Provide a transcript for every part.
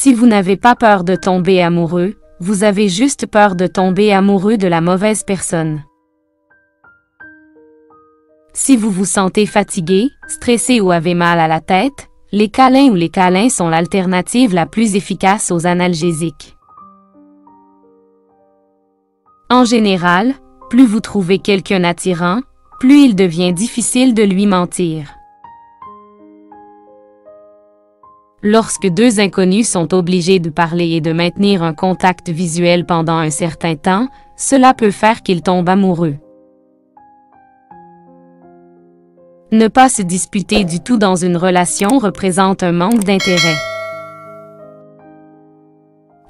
Si vous n'avez pas peur de tomber amoureux, vous avez juste peur de tomber amoureux de la mauvaise personne. Si vous vous sentez fatigué, stressé ou avez mal à la tête, les câlins ou les câlins sont l'alternative la plus efficace aux analgésiques. En général, plus vous trouvez quelqu'un attirant, plus il devient difficile de lui mentir. Lorsque deux inconnus sont obligés de parler et de maintenir un contact visuel pendant un certain temps, cela peut faire qu'ils tombent amoureux. Ne pas se disputer du tout dans une relation représente un manque d'intérêt.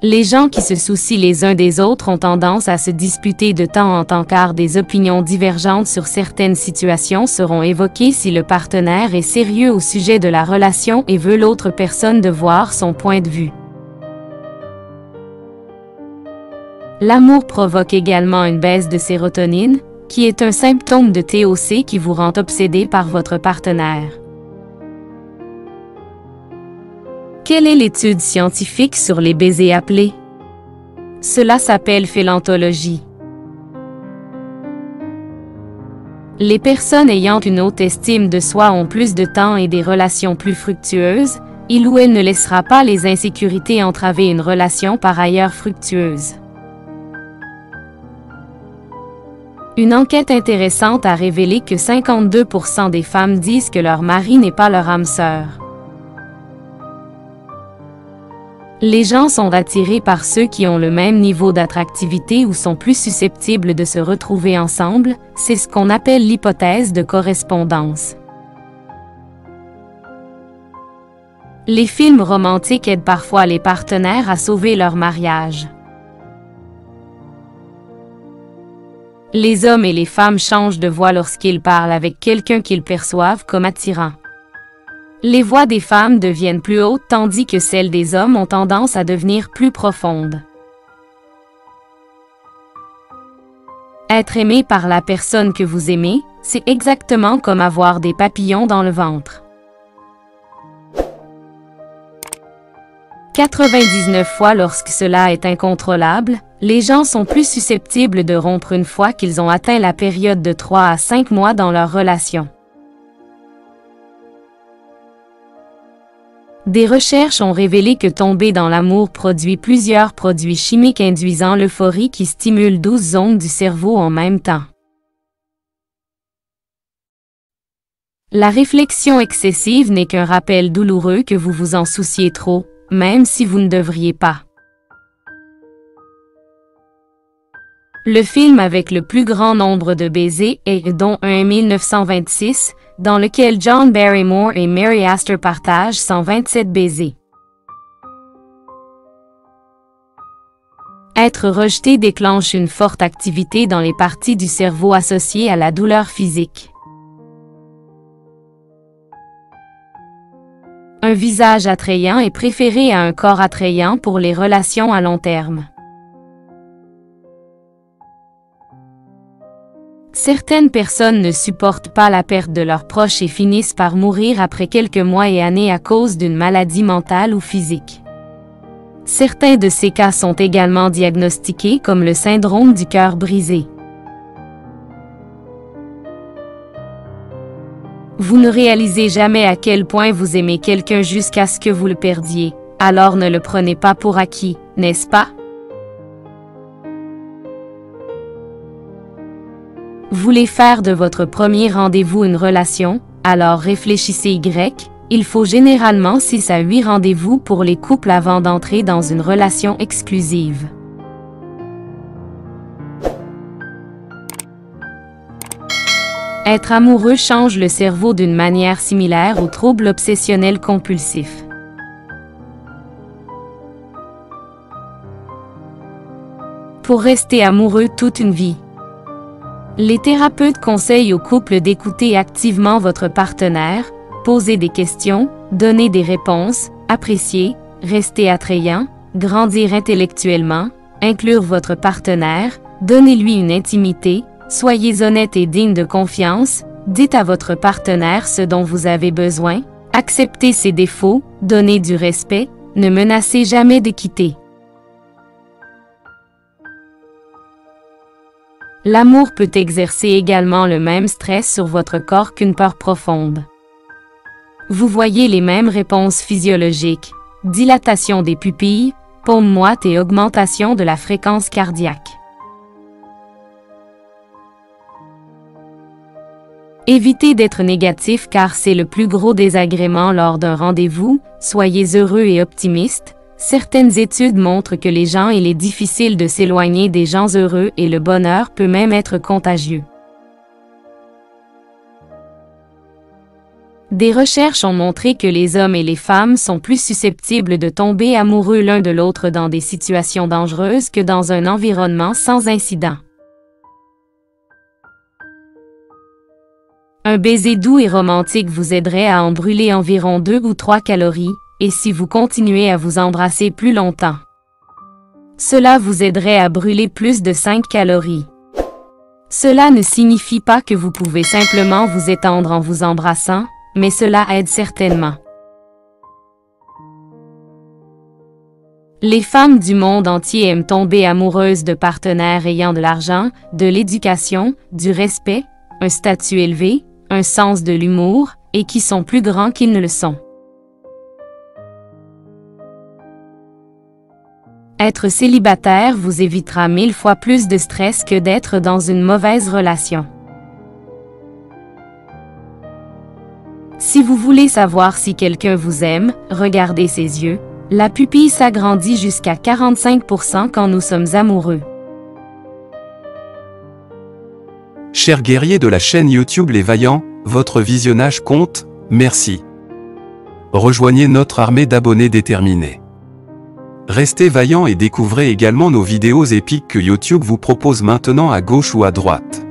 Les gens qui se soucient les uns des autres ont tendance à se disputer de temps en temps car des opinions divergentes sur certaines situations seront évoquées si le partenaire est sérieux au sujet de la relation et veut l'autre personne de voir son point de vue. L'amour provoque également une baisse de sérotonine, qui est un symptôme de TOC qui vous rend obsédé par votre partenaire. Quelle est l'étude scientifique sur les baisers appelés? Cela s'appelle phélantologie. Les personnes ayant une haute estime de soi ont plus de temps et des relations plus fructueuses, il ou elle ne laissera pas les insécurités entraver une relation par ailleurs fructueuse. Une enquête intéressante a révélé que 52% des femmes disent que leur mari n'est pas leur âme sœur. Les gens sont attirés par ceux qui ont le même niveau d'attractivité ou sont plus susceptibles de se retrouver ensemble, c'est ce qu'on appelle l'hypothèse de correspondance. Les films romantiques aident parfois les partenaires à sauver leur mariage. Les hommes et les femmes changent de voix lorsqu'ils parlent avec quelqu'un qu'ils perçoivent comme attirant. Les voix des femmes deviennent plus hautes tandis que celles des hommes ont tendance à devenir plus profondes. Être aimé par la personne que vous aimez, c'est exactement comme avoir des papillons dans le ventre. 99 fois lorsque cela est incontrôlable, les gens sont plus susceptibles de rompre une fois qu'ils ont atteint la période de 3 à 5 mois dans leur relation. Des recherches ont révélé que tomber dans l'amour produit plusieurs produits chimiques induisant l'euphorie qui stimulent 12 zones du cerveau en même temps. La réflexion excessive n'est qu'un rappel douloureux que vous vous en souciez trop, même si vous ne devriez pas. Le film avec le plus grand nombre de baisers est dont un 1926, dans lequel John Barrymore et Mary Astor partagent 127 baisers. Être rejeté déclenche une forte activité dans les parties du cerveau associées à la douleur physique. Un visage attrayant est préféré à un corps attrayant pour les relations à long terme. Certaines personnes ne supportent pas la perte de leurs proches et finissent par mourir après quelques mois et années à cause d'une maladie mentale ou physique. Certains de ces cas sont également diagnostiqués comme le syndrome du cœur brisé. Vous ne réalisez jamais à quel point vous aimez quelqu'un jusqu'à ce que vous le perdiez, alors ne le prenez pas pour acquis, n'est-ce pas? Voulez faire de votre premier rendez-vous une relation, alors réfléchissez Y, il faut généralement 6 à 8 rendez-vous pour les couples avant d'entrer dans une relation exclusive. Être amoureux change le cerveau d'une manière similaire aux troubles obsessionnels compulsifs. Pour rester amoureux toute une vie. Les thérapeutes conseillent aux couples d'écouter activement votre partenaire, poser des questions, donner des réponses, apprécier, rester attrayant, grandir intellectuellement, inclure votre partenaire, donnez-lui une intimité, soyez honnête et digne de confiance, dites à votre partenaire ce dont vous avez besoin, acceptez ses défauts, donnez du respect, Ne menacez jamais de quitter. L'amour peut exercer également le même stress sur votre corps qu'une peur profonde. Vous voyez les mêmes réponses physiologiques, dilatation des pupilles, paumes moites et augmentation de la fréquence cardiaque. Évitez d'être négatif car c'est le plus gros désagrément lors d'un rendez-vous, soyez heureux et optimiste. Certaines études montrent que les gens il est difficile de s'éloigner des gens heureux et le bonheur peut même être contagieux. Des recherches ont montré que les hommes et les femmes sont plus susceptibles de tomber amoureux l'un de l'autre dans des situations dangereuses que dans un environnement sans incident. Un baiser doux et romantique vous aiderait à en brûler environ 2 ou 3 calories, et si vous continuez à vous embrasser plus longtemps, cela vous aiderait à brûler plus de 5 calories. Cela ne signifie pas que vous pouvez simplement vous étendre en vous embrassant, mais cela aide certainement. Les femmes du monde entier aiment tomber amoureuses de partenaires ayant de l'argent, de l'éducation, du respect, un statut élevé, un sens de l'humour, et qui sont plus grands qu'ils ne le sont. Être célibataire vous évitera 1000 fois plus de stress que d'être dans une mauvaise relation. Si vous voulez savoir si quelqu'un vous aime, regardez ses yeux. La pupille s'agrandit jusqu'à 45% quand nous sommes amoureux. Chers guerriers de la chaîne YouTube Les Vaillants, votre visionnage compte, merci. Rejoignez notre armée d'abonnés déterminés. Restez vaillants et découvrez également nos vidéos épiques que YouTube vous propose maintenant à gauche ou à droite.